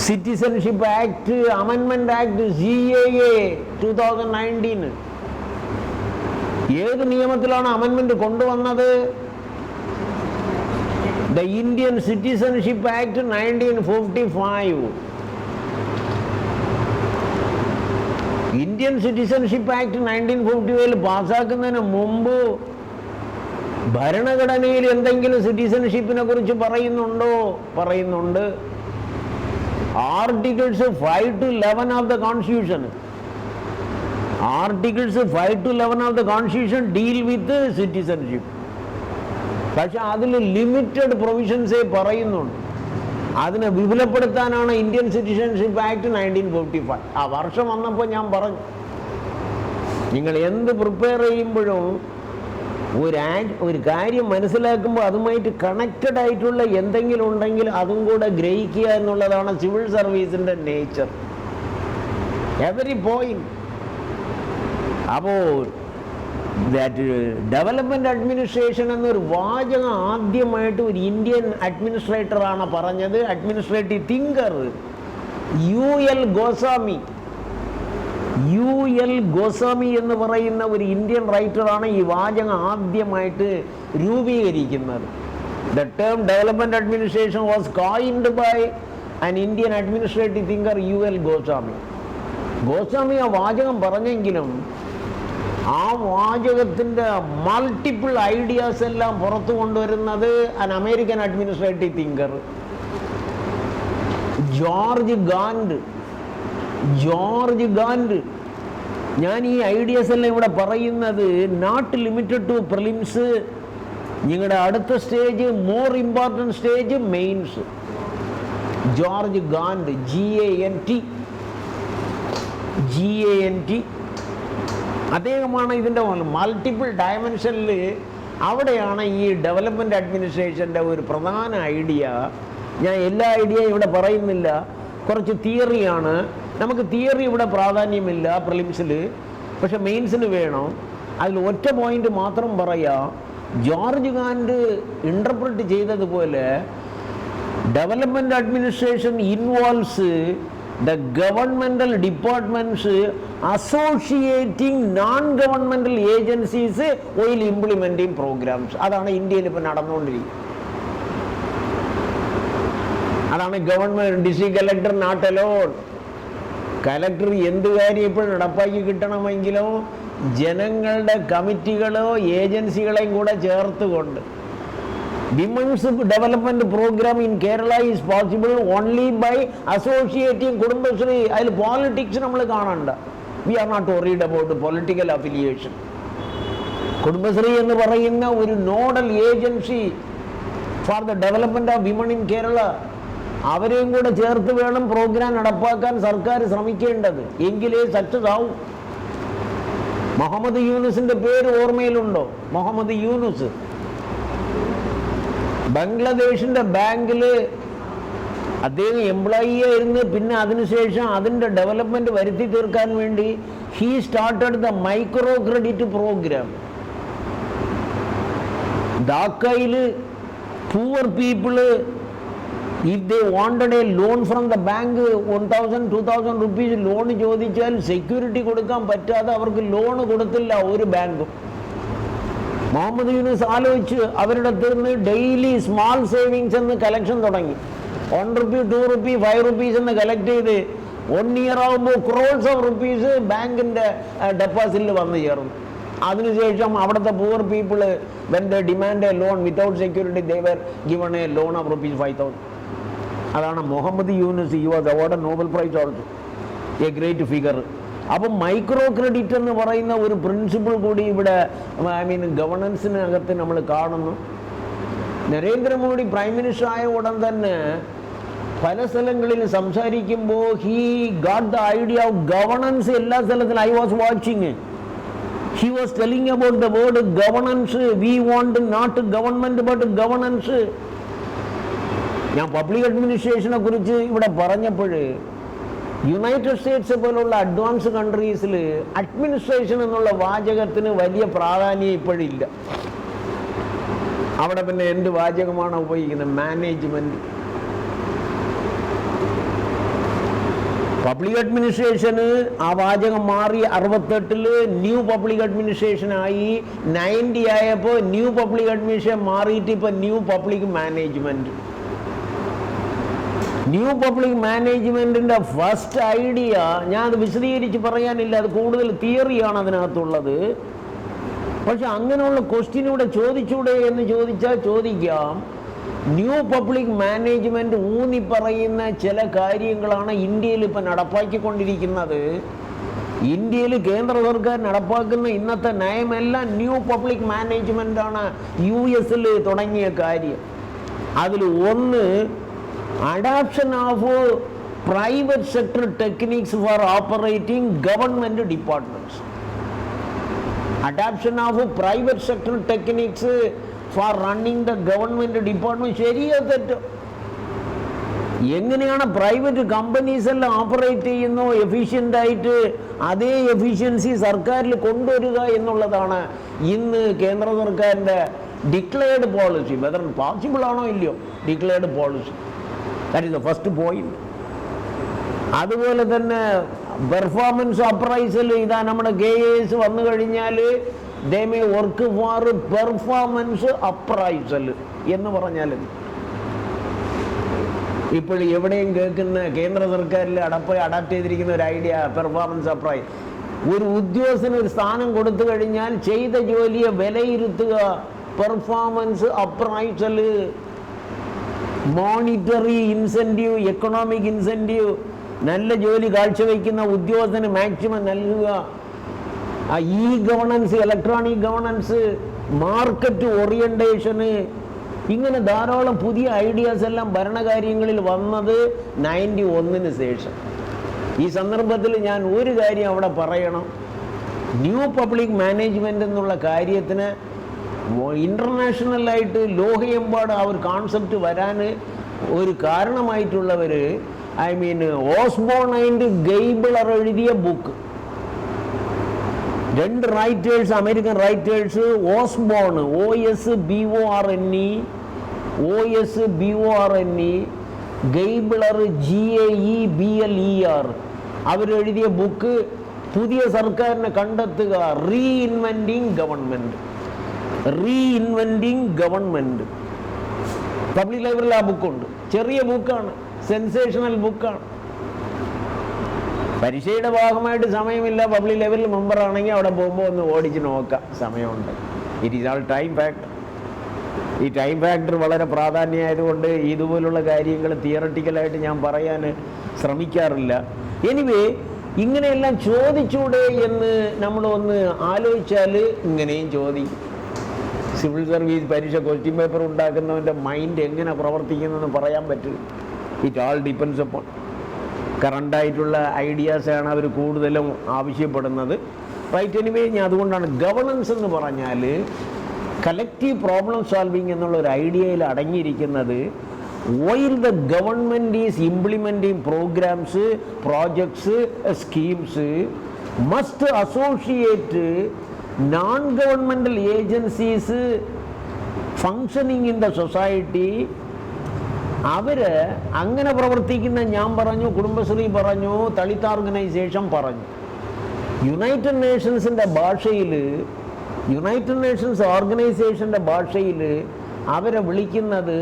Citizenship act, അമെൻമെന്റ് act, CAA 2019. ഏത് നിയമത്തിലാണ് അമെൻമെന്റ് കൊണ്ടുവന്നത്? The Indian citizenship act 1955. Indian citizenship act 1955 പാസ്സാക്കുന്നതിന് മുമ്പ് ഭരണഘടനയിൽ എന്തെങ്കിലും സിറ്റിസൺഷിപ്പിനെ കുറിച്ച് പറയുന്നുണ്ടോ? പറയുന്നുണ്ട്. Articles 5 to 11 of the constitution, articles 5 to 11 of the constitution deal with citizenship. പക്ഷെ അതിൽ ലിമിറ്റഡ് പ്രൊവിഷൻസേ പറയുന്നുണ്ട്. അതിനെ വിപുലപ്പെടുത്താനാണ് ഇന്ത്യൻ സിറ്റിസൺഷിപ്പ് ആക്ട് 1955. ആ വർഷം വന്നപ്പോൾ ഞാൻ പറഞ്ഞു, നിങ്ങൾ എന്ത് പ്രിപ്പയർ ചെയ്യുമ്പോഴും ഒരു കാര്യം മനസ്സിലാക്കുമ്പോൾ അതുമായിട്ട് കണക്റ്റഡ് ആയിട്ടുള്ള എന്തെങ്കിലും ഉണ്ടെങ്കിൽ അതും കൂടെ ഗ്രഹിക്കുക എന്നുള്ളതാണ് സിവിൽ സർവീസിൻ്റെ നേച്ചർ. Every point. അപ്പോൾ ഡെവലപ്മെന്റ് അഡ്മിനിസ്ട്രേഷൻ എന്നൊരു വാചകം ആദ്യമായിട്ട് ഒരു ഇന്ത്യൻ അഡ്മിനിസ്ട്രേറ്ററാണ് പറഞ്ഞത്. Administrative thinker UL Goswami. UL Goswami എന്ന് പറയുന്ന ഒരു ഇന്ത്യൻ റൈറ്ററാണ് ഈ വാചകം ആദ്യമായിട്ട് രൂപീകരിക്കുന്നത്. The term development administration was coined by an Indian administrative thinker UL Goswami. Goswami ആ വാചകം പറഞ്ഞെങ്കിലും ആ വാചകത്തിൻ്റെ മൾട്ടിപ്പിൾ ഐഡിയാസ് എല്ലാം പുറത്തു കൊണ്ടുവരുന്നത് അൻ അമേരിക്കൻ അഡ്മിനിസ്ട്രേറ്റീവ് തിങ്കർ ജോർജ് ഗാൻഡ്. ഞാൻ ഈ ഐഡിയാസ് എല്ലാം ഇവിടെ പറയുന്നത് നോട്ട് ലിമിറ്റഡ് ടു പ്രിലിംസ്. നിങ്ങളുടെ അടുത്ത stage, more important stage, mains. George Gant, GANT. അദ്ദേഹമാണ് ഇതിൻ്റെ മൾട്ടിപ്പിൾ ഡയമെൻഷനിൽ. അവിടെയാണ് ഈ ഡെവലപ്മെൻറ്റ് അഡ്മിനിസ്ട്രേഷൻ്റെ ഒരു പ്രധാന ഐഡിയ. ഞാൻ എല്ലാ ഐഡിയയും ഇവിടെ പറയുന്നില്ല, കുറച്ച് തിയറിയാണ്. നമുക്ക് തിയറി ഇവിടെ പ്രാധാന്യമില്ല പ്രിലിംസിൽ, പക്ഷെ മെയിൻസിന് വേണം. അതിൽ ഒറ്റ പോയിന്റ് മാത്രം പറയാം. ജോർജ് ഗാൻഡ് ഇൻ്റർപ്രറ്റ് ചെയ്തതുപോലെ development administration involves the governmental departments associating non-governmental agencies while implementing programs. അതാണ് ഇന്ത്യയിൽ ഇപ്പോൾ നടന്നുകൊണ്ടിരിക്കുന്നത്. അതാണ് government, district collector not alone. Collector എന്ത് കാര്യം ഇപ്പോൾ നടപ്പാക്കി കിട്ടണമെങ്കിലോ ജനങ്ങളുടെ കമ്മിറ്റികളോ ഏജൻസികളെയും കൂടെ ചേർത്തുകൊണ്ട്. Women's development program in Kerala is possible only by associating Kudumbashree. അതിൽ പോളിറ്റിക്സ് നമ്മൾ കാണണ്ട. We are not worried about political affiliation. Kudumbashree എന്ന് പറയുന്ന ഒരു nodal agency for the development of women in Kerala, അവരെയും കൂടെ ചേർത്ത് വേണം പ്രോഗ്രാം നടപ്പാക്കാൻ സർക്കാർ ശ്രമിക്കേണ്ടത്. എങ്കിലേ സക്സസ് ആവും. മുഹമ്മദ് യൂനുസിന്റെ പേര് ഓർമ്മയിലുണ്ടോ? മുഹമ്മദ് യൂനുസ് ബംഗ്ലാദേശിൻ്റെ ബാങ്കിൽ അദ്ദേഹം എംപ്ലോയി ആയിരുന്നു. പിന്നെ അതിനുശേഷം അതിൻ്റെ ഡെവലപ്മെൻറ്റ് വരുത്തി തീർക്കാൻ വേണ്ടി he started the micro credit program. ധാക്കയിൽ poor people if they wanted a loan from the bank 1000-2000 rupees loan ചോദിച്ചാൽ സെക്യൂരിറ്റി കൊടുക്കാൻ പറ്റാതെ അവർക്ക് ലോൺ കൊടുത്തില്ല ഒരു ബാങ്കും. മുഹമ്മദ് യൂനുസ് ആലോചിച്ച് അവരുടെ അടുത്ത് ഡെയിലി സ്മാൾ സേവിങ്സ് എന്ന് കലക്ഷൻ തുടങ്ങി. 1 rupee, 2 rupee, 5 rupees എന്ന് കളക്ട് ചെയ്ത് 1 year ആകുമ്പോൾ crores of rupees ബാങ്കിൻ്റെ ഡെപ്പോസിറ്റിൽ വന്നു ചേർന്നു. അതിനുശേഷം അവിടുത്തെ poor people when they demand a loan without security they were given a loan of ₹5,000. അതാണ് Muhammad Yunus. he was awarded Nobel Prize also, a great figure. അപ്പം മൈക്രോ ക്രെഡിറ്റ് എന്ന് പറയുന്ന ഒരു പ്രിൻസിപ്പിൾ കൂടി ഇവിടെ ഗവർണൻസിനകത്ത് നമ്മൾ കാണുന്നു. നരേന്ദ്രമോദി പ്രൈം മിനിസ്റ്റർ ആയ ഉടൻ തന്നെ പല സ്ഥലങ്ങളിൽ സംസാരിക്കുമ്പോൾ he got the idea of governance. എല്ലാ സ്ഥലത്തിലും I was watching, he was telling about the word governance. We want not government but governance. ഞാൻ പബ്ലിക് അഡ്മിനിസ്ട്രേഷനെ കുറിച്ച് ഇവിടെ പറഞ്ഞപ്പോൾ യുണൈറ്റഡ് സ്റ്റേറ്റ്സ് പോലുള്ള അഡ്വാൻസ് കൺട്രീസിൽ അഡ്മിനിസ്ട്രേഷൻ എന്നുള്ള വാചകത്തിന് വലിയ പ്രാധാന്യം ഇപ്പോഴില്ല. അവിടെ പിന്നെ എന്ത് വാചകമാണ് ഉപയോഗിക്കുന്നത്? മാനേജ്മെന്റ്. പബ്ലിക് അഡ്മിനിസ്ട്രേഷന് ആ വാചകം മാറി 68 ന്യൂ പബ്ലിക് അഡ്മിനിസ്ട്രേഷനായി, 90 ആയപ്പോൾ ന്യൂ പബ്ലിക് അഡ്മിനിസ്ട്രേഷൻ മാറിയിട്ട് ഇപ്പം new public management. New public മാനേജ്മെന്റിന്റെ ഫസ്റ്റ് ഐഡിയ ഞാൻ അത് വിശദീകരിച്ച് പറയാനില്ല, അത് കൂടുതൽ തിയറിയാണ് അതിനകത്തുള്ളത്. പക്ഷെ അങ്ങനെയുള്ള ക്വസ്റ്റ്യൻ ഇവിടെ ചോദിച്ചൂടെ എന്ന് ചോദിച്ചാൽ ചോദിക്കാം. ന്യൂ പബ്ലിക് മാനേജ്മെന്റ് ഊന്നി പറയുന്ന ചില കാര്യങ്ങളാണ് ഇന്ത്യയിൽ ഇപ്പം നടപ്പാക്കിക്കൊണ്ടിരിക്കുന്നത്. ഇന്ത്യയിൽ കേന്ദ്ര സർക്കാർ നടപ്പാക്കുന്ന ഇന്നത്തെ നയമെല്ലാം ന്യൂ പബ്ലിക് മാനേജ്മെന്റ് ആണ്. US തുടങ്ങിയ കാര്യം അതിൽ ഒന്ന് adaption of private sector techniques for operating government departments. Adaption of private sector techniques for running the government department. ശരിയോ തെറ്റോ? എങ്ങനെയാണ് പ്രൈവറ്റ് കമ്പനീസ് എല്ലാം ഓപ്പറേറ്റ് ചെയ്യുന്നു എഫിഷ്യൻ്റ് ആയിട്ട്, അതേ എഫിഷ്യൻസി സർക്കാരിൽ കൊണ്ടുവരിക എന്നുള്ളതാണ് ഇന്ന് കേന്ദ്ര സർക്കാരിൻ്റെ ഡിക്ലെയർഡ് പോളിസി. വെദർ പോസിബിൾ ആണോ ഇല്ലയോ, declared policy. That is the first point. അതുപോലെ തന്നെ പെർഫോമൻസ് അപ്രൈസൽ, ഇതാ നമ്മുടെ KAS വന്നു കഴിഞ്ഞാൽ they may work for performance appraisal എന്ന് പറഞ്ഞാൽ ഇപ്പോൾ എവിടെയും കേൾക്കുന്ന കേന്ദ്ര സർക്കാരിൽ അഡാപ്റ്റ് ചെയ്തിരിക്കുന്ന ഒരു ഐഡിയ പെർഫോമൻസ് അപ്രൈസ്. ഒരു ഉദ്യോഗസ്ഥന് ഒരു സ്ഥാനം കൊടുത്തു കഴിഞ്ഞാൽ ചെയ്ത ജോലിയെ വിലയിരുത്തുക, performance appraisal. Monetary incentive, economic incentive, നല്ല ജോലി കാഴ്ചവെക്കുന്ന ഉദ്യോഗസ്ഥന് മാക്സിമം നൽകുക. ഗവർണൻസ്, ഇലക്ട്രോണിക് ഗവർണൻസ്, മാർക്കറ്റ് ഓറിയന്റേഷന്, ഇങ്ങനെ ധാരാളം പുതിയ ഐഡിയാസ് എല്ലാം ഭരണകാര്യങ്ങളിൽ വന്നത് 91 ശേഷം. ഈ സന്ദർഭത്തിൽ ഞാൻ ഒരു കാര്യം അവിടെ പറയണം. ന്യൂ പബ്ലിക് മാനേജ്മെന്റ് എന്നുള്ള കാര്യത്തിന് ഇന്റർനാഷണലായിട്ട് ലോകയെമ്പാട് ആ ഒരു കോൺസെപ്റ്റ് വരാൻ ഒരു കാരണമായിട്ടുള്ളവർ, I mean Osborne and Gaebler എഴുതിയ book. 2 writers, American writers, Osborne OSBORNE, Gaebler GAEBLER, അവരെഴുതിയ ബുക്ക് പുതിയ സർക്കാരിനെ കണ്ടെത്തുക, റീഇൻവെന്റിങ് ഗവൺമെന്റ്. പബ്ലിക് ലൈബ്രറിയിൽ ആ ബുക്കുണ്ട്. ചെറിയ ബുക്കാണ്, സെൻസേഷണൽ ബുക്കാണ്. പരീക്ഷയുടെ ഭാഗമായിട്ട് സമയമില്ല, പബ്ലിക് ലെവലിൽ മെമ്പറാണെങ്കിൽ അവിടെ പോകുമ്പോൾ ഒന്ന് ഓടിച്ച് നോക്കാം, സമയമുണ്ട്. It is all time factor. ഈ ടൈം ഫാക്ടർ വളരെ പ്രാധാന്യമായതുകൊണ്ട് ഇതുപോലുള്ള കാര്യങ്ങൾ തിയറട്ടിക്കലായിട്ട് ഞാൻ പറയാൻ ശ്രമിക്കാറില്ല. എനിവേ, ഇങ്ങനെയെല്ലാം ചോദിച്ചൂടെ എന്ന് നമ്മളൊന്ന് ആലോചിച്ചാൽ ഇങ്ങനെയും ചോദിക്കും. സിവിൽ സർവീസ് പരീക്ഷ ക്വസ്റ്റ്യൻ പേപ്പർ ഉണ്ടാക്കുന്നവൻ്റെ മൈൻഡ് എങ്ങനെ പ്രവർത്തിക്കുന്നതെന്ന് പറയാൻ പറ്റില്ല. ഇറ്റ് ആൾ ഡിപ്പെൻഡ്സ് അപ്പോൺ കറണ്ടായിട്ടുള്ള ഐഡിയാസാണ് അവർ കൂടുതലും ആവശ്യപ്പെടുന്നത്. റൈറ്റ്. എനിവേ, ഞാൻ അതുകൊണ്ടാണ് ഗവർണൻസ് എന്ന് പറഞ്ഞാൽ കളക്റ്റീവ് പ്രോബ്ലം സോൾവിങ് എന്നുള്ള ഒരു ഐഡിയയിൽ അടങ്ങിയിരിക്കുന്നത്. While the government is implementing programs, projects, schemes, must associate non governmental agencies functioning in the society. അവർ അങ്ങനെ പ്രവർത്തിക്കുന്ന, ഞാൻ പറഞ്ഞു, കുടുംബശ്രീ പറഞ്ഞു, ദളിത് ഓർഗനൈസേഷൻ പറഞ്ഞു. യുണൈറ്റഡ് നേഷൻസിൻ്റെ ഭാഷയിൽ, യുണൈറ്റഡ് നേഷൻസ് ഓർഗനൈസേഷൻ്റെ ഭാഷയിൽ അവരെ വിളിക്കുന്നത്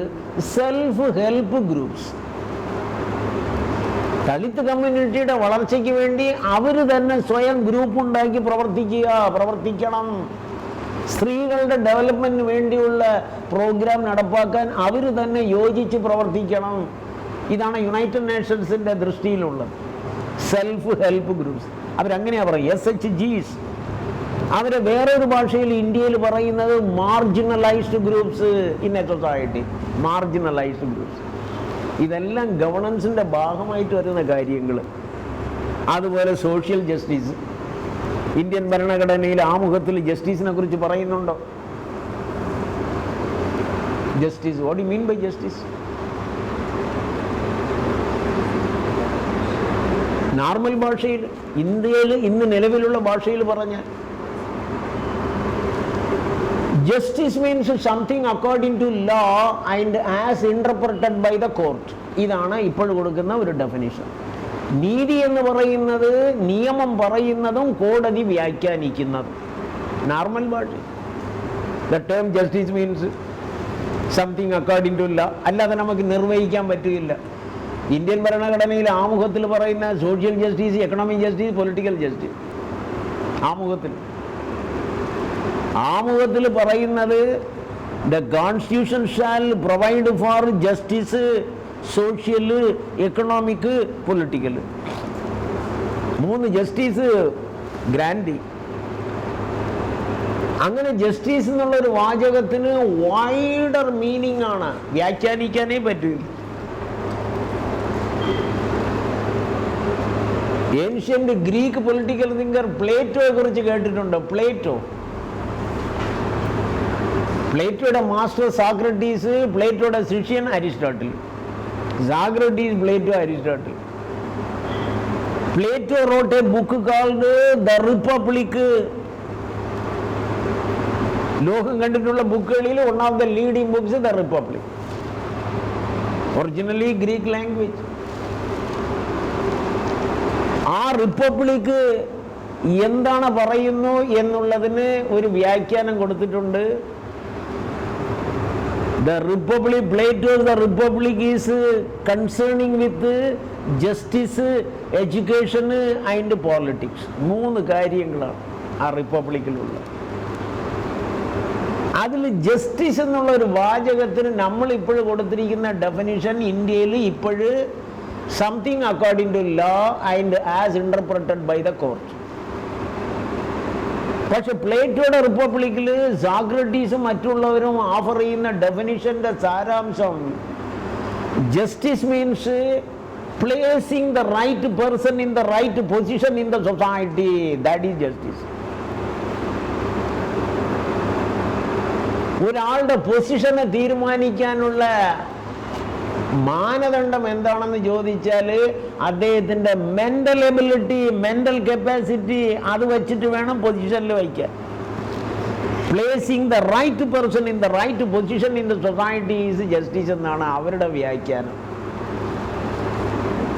സെൽഫ് ഹെൽപ്പ് ഗ്രൂപ്പ്സ്. ദളിത് കമ്മ്യൂണിറ്റിയുടെ വളർച്ചയ്ക്ക് വേണ്ടി അവർ തന്നെ സ്വയം ഗ്രൂപ്പ് ഉണ്ടാക്കി പ്രവർത്തിക്കണം. സ്ത്രീകളുടെ ഡെവലപ്മെന്റിന് വേണ്ടിയുള്ള പ്രോഗ്രാം നടപ്പാക്കാൻ അവർ തന്നെ യോജിച്ച് പ്രവർത്തിക്കണം. ഇതാണ് യുണൈറ്റഡ് നേഷൻസിൻ്റെ ദൃഷ്ടിയിലുള്ളത്. സെൽഫ് ഹെൽപ്പ് ഗ്രൂപ്പ്സ് അവരങ്ങനെയാണ് പറയും, SHGs. അവരെ വേറൊരു ഭാഷയിൽ ഇന്ത്യയിൽ പറയുന്നത് marginalised groups in A society. Marginalised groups. ഇതെല്ലാം ഗവർണൻസിൻ്റെ ഭാഗമായിട്ട് വരുന്ന കാര്യങ്ങൾ. അതുപോലെ സോഷ്യൽ ജസ്റ്റിസ്. ഇന്ത്യൻ ഭരണഘടനയിൽ ആമുഖത്തിൽ ജസ്റ്റിസിനെ കുറിച്ച് പറയുന്നുണ്ടോ? Justice, what you mean by justice? Normal ഭാഷയിൽ, ഇന്ത്യയിൽ ഇന്ന് നിലവിലുള്ള ഭാഷയിൽ പറഞ്ഞാൽ justice means something according to law and as interpreted by the court. ഇതാണ് ഇപ്പോൾ കൊടുക്കുന്ന ഒരു ഡെഫിനിഷൻ. നീതി എന്ന് പറയുന്നത് നിയമം പറയുന്നതും കോടതി വ്യാഖ്യാനിക്കുന്നതും. നോർമൽ ഭാഷ. The term justice means something according to law, അല്ലാതെ നമുക്ക് നിർവഹിക്കാൻ പറ്റുകയില്ല. ഇന്ത്യൻ ഭരണഘടനയിൽ ആമുഖത്തിൽ പറയുന്ന social justice, economic justice, political justice, ആമുഖത്തിൽ പറയുന്നത് the constitution shall provide for justice, social, economic, political. 3 justice grand. അങ്ങനെ ജസ്റ്റിസ് എന്നുള്ളൊരു വാചകത്തിന് വൈഡർ മീനിങ് ആണ്, വ്യാഖ്യാനിക്കാനേ പറ്റില്ല. ഏൻഷ്യന്റ് ഗ്രീക്ക് പൊളിറ്റിക്കൽ തിങ്കർ പ്ലേറ്റോയെ കുറിച്ച് കേട്ടിട്ടുണ്ടോ? പ്ലേറ്റോയുടെ മാസ്റ്റർ സാക്രട്ടീസ്, പ്ലേറ്റോയുടെ ശിഷ്യൻ Aristotle. Socrates, Plato, Aristotle. Plato wrote a book called The Republic. ലോകം കണ്ടിട്ടുള്ള ബുക്കുകളിൽ one of the leading books is The Republic. Originally Greek language. ആ റിപ്പബ്ലിക് എന്താണ് പറയുന്നു എന്നുള്ളതിന് ഒരു വ്യാഖ്യാനം കൊടുത്തിട്ടുണ്ട്. The Republic, Plato's The Republic is concerning with justice, education and politics. 3 കാര്യങ്ങളാണ് ആ റിപ്പബ്ലിക്കിലുള്ള. അതിൽ ജസ്റ്റിസ് എന്നുള്ള ഒരു വാചകത്തിന് നമ്മൾ ഇപ്പോൾ കൊടുത്തിരിക്കുന്ന ഡെഫിനിഷൻ ഇന്ത്യയിൽ ഇപ്പോഴ് something according to law and as interpreted by the court. പക്ഷെ പ്ലേറ്റോയുടെ റിപ്പബ്ലിക്കിൽ സാക്രട്ടീസും മറ്റുള്ളവരും ഓഫർ ചെയ്യുന്ന ഡെഫിനിഷന്റെ സാരാംശം justice means placing the right person in the right position in the society. That is justice. ഒരാളുടെ പൊസിഷനെ തീരുമാനിക്കാനുള്ള മാനദണ്ഡം എന്താണെന്ന് ചോദിച്ചാൽ അദ്ദേഹത്തിൻ്റെ മെൻ്റൽ എബിലിറ്റി, മെൻ്റൽ കപ്പാസിറ്റി, അത് വെച്ചിട്ട് വേണം പൊസിഷനിൽ വയ്ക്കാൻ. Placing the right person in the right position in the society is justice എന്നാണ് അവരുടെ വ്യാഖ്യാനം.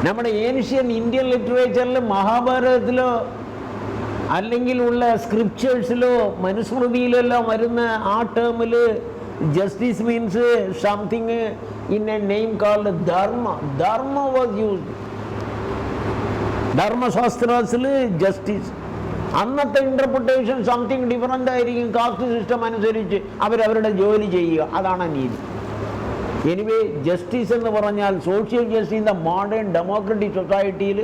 നമ്മുടെ ഏൻഷ്യൻ ഇന്ത്യൻ ലിറ്ററേച്ചറിൽ മഹാഭാരതത്തിലോ അല്ലെങ്കിൽ ഉള്ള സ്ക്രിപ്ചേഴ്സിലോ മനുസ്മൃതിയിലെല്ലാം വരുന്ന ആ ടേമിൽ justice means something in a name called dharma. Dharma was used. ധർമ്മ ശാസ്ത്രത്തിൽ ജസ്റ്റിസ്. അന്നത്തെ ഇന്റർപ്രിട്ടേഷൻ സംതിങ് ഡിഫറൻ്റ് ആയിരിക്കും. കാസ്റ്റ് സിസ്റ്റം അനുസരിച്ച് അവരവരുടെ ജോലി ചെയ്യുക, അതാണ് നീതി. എനിവേ ജസ്റ്റിസ് എന്ന് പറഞ്ഞാൽ social justice in the modern democratic സൊസൈറ്റിയിൽ,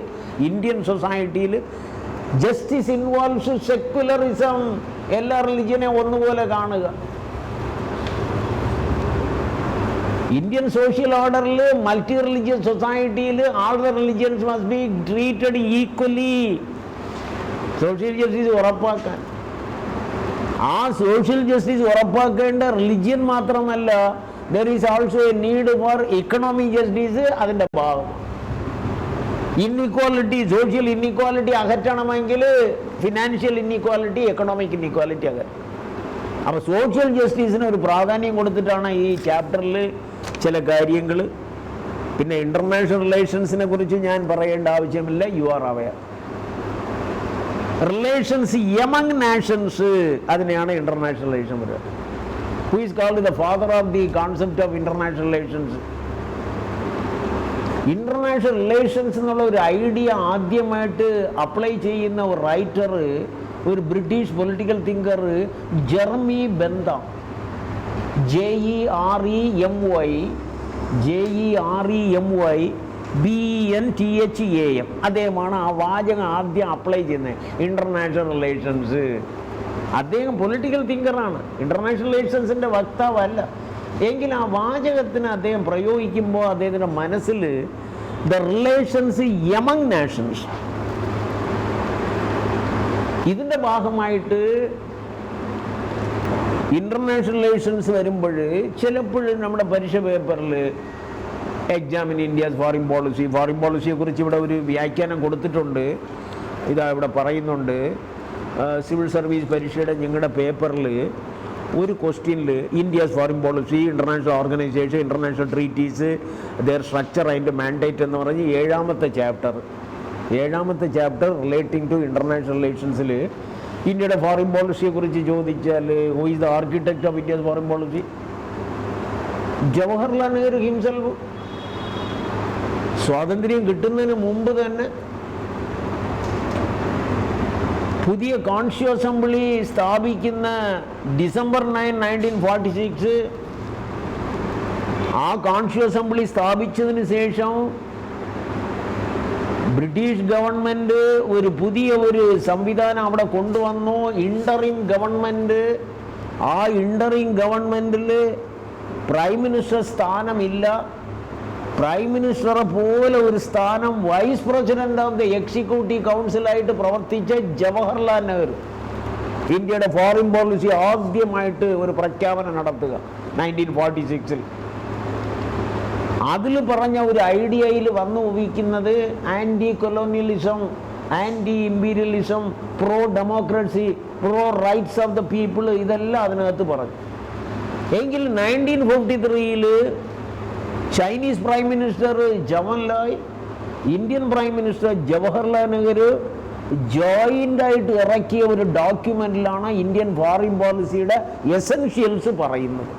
ഇന്ത്യൻ സൊസൈറ്റിയിൽ ജസ്റ്റിസ് ഇൻവോൾവ്സ് സെക്യുലറിസം. എല്ലാ റിലിജിയനെ ഒന്നുപോലെ കാണുക. ഇന്ത്യൻ സോഷ്യൽ ഓർഡറിൽ, മൾട്ടി റിലിജിയസ് സൊസൈറ്റിയിൽ all the religions must be treated equally. Social justice ഉറപ്പാക്കാൻ, ആ സോഷ്യൽ ജസ്റ്റിസ് ഉറപ്പാക്കേണ്ട റിലിജിയൻ മാത്രമല്ല, there is also a need for economic justice. അതിൻ്റെ ഭാഗം ഇൻഇക്വാലിറ്റി, സോഷ്യൽ ഇൻഇക്വാലിറ്റി അകറ്റണമെങ്കിൽ ഫിനാൻഷ്യൽ ഇൻഇക്വാലിറ്റി, എക്കണോമിക് ഇൻഇക്വാലിറ്റി അകറ്റണം. അപ്പോൾ സോഷ്യൽ ജസ്റ്റിസിന് ഒരു പ്രാധാന്യം കൊടുത്തിട്ടാണ് ഈ ചാപ്റ്ററിൽ ചില കാര്യങ്ങൾ. പിന്നെ ഇൻ്റർനാഷണൽ റിലേഷൻസിനെ കുറിച്ച് ഞാൻ പറയേണ്ട ആവശ്യമില്ല, you are aware. Relations among nations, അതിനെയാണ് ഇൻ്റർനാഷണൽ റിലേഷൻ പറയുക. Who is called the father of the concept of international relations. International relations എന്നുള്ള ഒരു ഐഡിയ ആദ്യമായിട്ട് അപ്ലൈ ചെയ്യുന്ന ഒരു റൈറ്റർ, ഒരു British political thinker Jeremy Bentham, JEREMY അദ്ദേഹമാണ് ആ വാചകം ആദ്യം അപ്ലൈ ചെയ്യുന്നത്. International relations. അദ്ദേഹം പൊളിറ്റിക്കൽ തിങ്കറാണ്, ഇൻ്റർനാഷണൽ റിലേഷൻസിൻ്റെ വക്താവല്ല. എങ്കിൽ ആ വാചകത്തിന് അദ്ദേഹം പ്രയോഗിക്കുമ്പോൾ അദ്ദേഹത്തിൻ്റെ മനസ്സിൽ ദ റിലേഷൻസ് എമംഗ് നാഷൻസ്. ഇതിൻ്റെ ഭാഗമായിട്ട് ഇൻ്റർനാഷണൽ റിലേഷൻസ് വരുമ്പോൾ ചിലപ്പോഴും നമ്മുടെ പരീക്ഷ പേപ്പറിൽ എക്സാമിൻ ഇന്ത്യസ് ഫോറിൻ പോളിസിയെക്കുറിച്ച് ഇവിടെ ഒരു വ്യാഖ്യാനം കൊടുത്തിട്ടുണ്ട്. ഇതാ ഇവിടെ പറയുന്നുണ്ട്. സിവിൽ സർവീസ് പരീക്ഷയുടെ നിങ്ങളുടെ പേപ്പറിൽ ഒരു ക്വസ്റ്റ്യനിൽ India's foreign policy, international organization, international treaties, their structure, അതിൻ്റെ മാൻഡേറ്റ് എന്ന് പറഞ്ഞ് 7ാമത്തെ ചാപ്റ്റർ 7ാമത്തെ ചാപ്റ്റർ റിലേറ്റിംഗ് ടു ഇൻ്റർനാഷണൽ റിലേഷൻസിൽ ഇന്ത്യയുടെ ഫോറിൻ പോളിസിയെ കുറിച്ച് ചോദിച്ചാൽ who is the architect of India's foreign policy? Jawaharlal Nehru himself. സ്വാതന്ത്ര്യം കിട്ടുന്നതിന് മുമ്പ് തന്നെ പുതിയ കോൺസ്റ്റിറ്റ്യൂഷൻ അസംബ്ലി സ്ഥാപിക്കുന്ന ഡിസംബർ 9, 1946 ആ കോൺസ്റ്റിറ്റ്യൂഷൻ അസംബ്ലി സ്ഥാപിച്ചതിന് ശേഷം ബ്രിട്ടീഷ് ഗവൺമെൻറ് ഒരു പുതിയ സംവിധാനം അവിടെ കൊണ്ടുവന്നു, ഇൻ്ററിം ഗവൺമെൻറ്. ആ ഇൻ്ററിം ഗവൺമെൻറ്റിൽ പ്രൈം മിനിസ്റ്റർ സ്ഥാനമില്ല. പ്രൈം മിനിസ്റ്ററെ പോലെ ഒരു സ്ഥാനം vice president of the executive കൗൺസിലായിട്ട് പ്രവർത്തിച്ച ജവഹർലാൽ നെഹ്റു ഇന്ത്യയുടെ ഫോറിൻ പോളിസി ആദ്യമായിട്ട് ഒരു പ്രഖ്യാപനം നടത്തുക 1946. അതിൽ പറഞ്ഞ ഒരു ഐഡിയയിൽ വന്നു ഉപയോഗിക്കുന്നത് anti colonialism, anti imperialism, pro democracy, pro rights of the people, ഇതെല്ലാം അതിനകത്ത് പറഞ്ഞു. എങ്കിൽ 1953 Chinese prime minister Jawaharlal, Indian prime minister Jawaharlal Nehru ജോയിൻ്റായിട്ട് ഇറക്കിയ ഒരു ഡോക്യുമെൻറ്റിലാണ് ഇന്ത്യൻ ഫോറിൻ പോളിസിയുടെ എസെൻഷ്യൽസ് പറയുന്നത്.